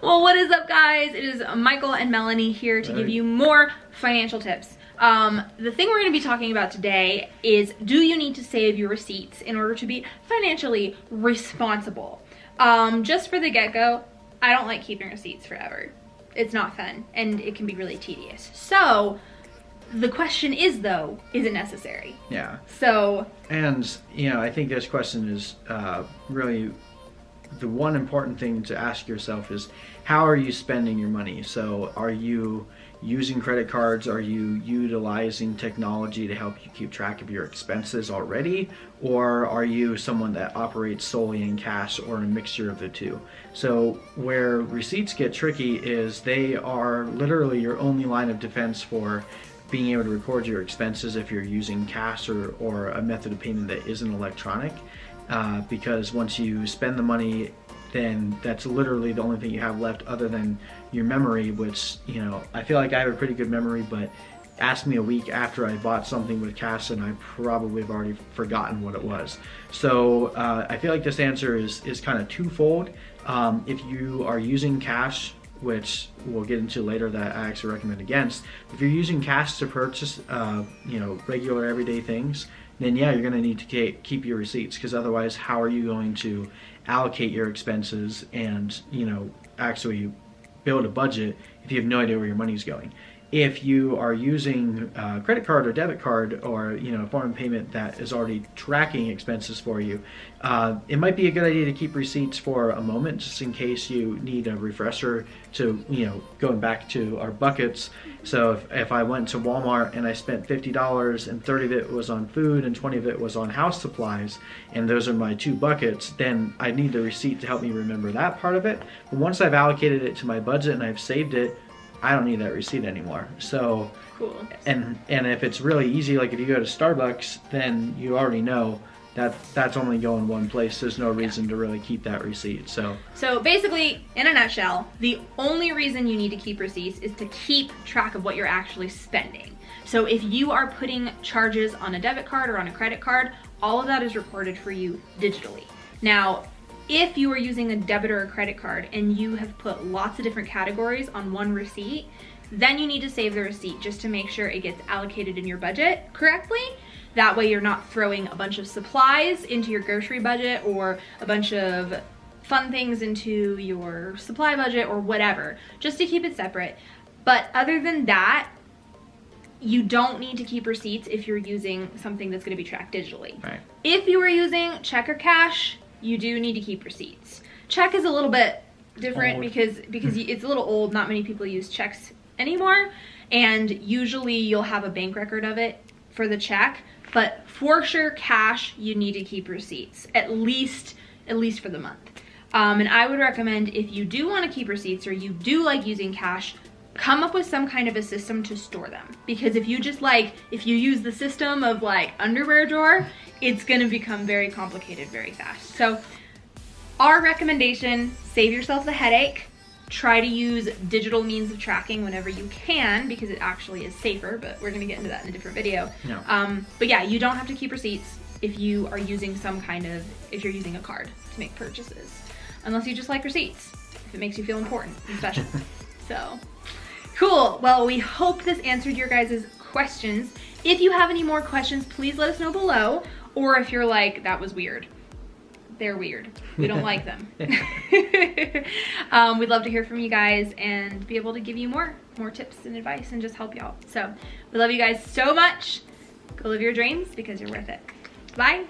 Well, what is up, guys? It is Michael and Melanie here to give you more financial tips. The thing we're going to be talking about today is, do you need to save your receipts in order to be financially responsible? Just for the get-go, I don't like keeping receipts forever. It's not fun, and it can be really tedious. So the question is, though, is it necessary? Yeah. So, and you know, I think this question is really the one important thing to ask yourself is, how are you spending your money? So are you using credit cards? Are you utilizing technology to help you keep track of your expenses already? Or are you someone that operates solely in cash or a mixture of the two? So where receipts get tricky is they are literally your only line of defense for being able to record your expenses if you're using cash or a method of payment that isn't electronic. Because once you spend the money, then that's literally the only thing you have left other than your memory, which, you know, I feel like I have a pretty good memory, but ask me a week after I bought something with cash and I probably have already forgotten what it was. So I feel like this answer is kind of twofold. If you are using cash, which we'll get into later, that I actually recommend against. If you're using cash to purchase, you know, regular everyday things, then yeah, you're gonna need to keep your receipts, because otherwise, how are you going to allocate your expenses and, you know, actually build a budget if you have no idea where your money's going? If you are using a credit card or debit card, or, you know, a form of payment that is already tracking expenses for you, it might be a good idea to keep receipts for a moment, just in case you need a refresher to, you know, going back to our buckets. So if I went to Walmart and I spent $50 and 30 of it was on food and 20 of it was on house supplies, and those are my two buckets, then I need the receipt to help me remember that part of it. But once I've allocated it to my budget and I've saved it, I don't need that receipt anymore. So cool. And if it's really easy, like if you go to Starbucks, then you already know that that's only going one place. There's no reason to really keep that receipt. So basically, in a nutshell, the only reason you need to keep receipts is to keep track of what you're actually spending. So if you are putting charges on a debit card or on a credit card, all of that is recorded for you digitally. Now, if you are using a debit or a credit card and you have put lots of different categories on one receipt, then you need to save the receipt just to make sure it gets allocated in your budget correctly. That way you're not throwing a bunch of supplies into your grocery budget or a bunch of fun things into your supply budget or whatever, just to keep it separate. But other than that, you don't need to keep receipts if you're using something that's going to be tracked digitally. Right. If you are using check or cash, you do need to keep receipts. Check is a little bit different because it's a little old. Not many people use checks anymore, and usually you'll have a bank record of it for the check. But for sure, cash, you need to keep receipts at least for the month. And I would recommend, if you do want to keep receipts or you do like using cash, come up with some kind of a system to store them. Because if you use the system of like underwear drawer, it's gonna become very complicated very fast. So our recommendation, save yourself the headache. Try to use digital means of tracking whenever you can, because it actually is safer, but we're gonna get into that in a different video. No. But yeah, you don't have to keep receipts if you are using if you're using a card to make purchases. Unless you just like receipts, if it makes you feel important and special. So, cool. Well, we hope this answered your guys' questions. If you have any more questions, please let us know below. Or if you're like, that was weird. They're weird. We don't like them. We'd love to hear from you guys and be able to give you more tips and advice and just help you out. So we love you guys so much. Go live your dreams because you're worth it. Bye.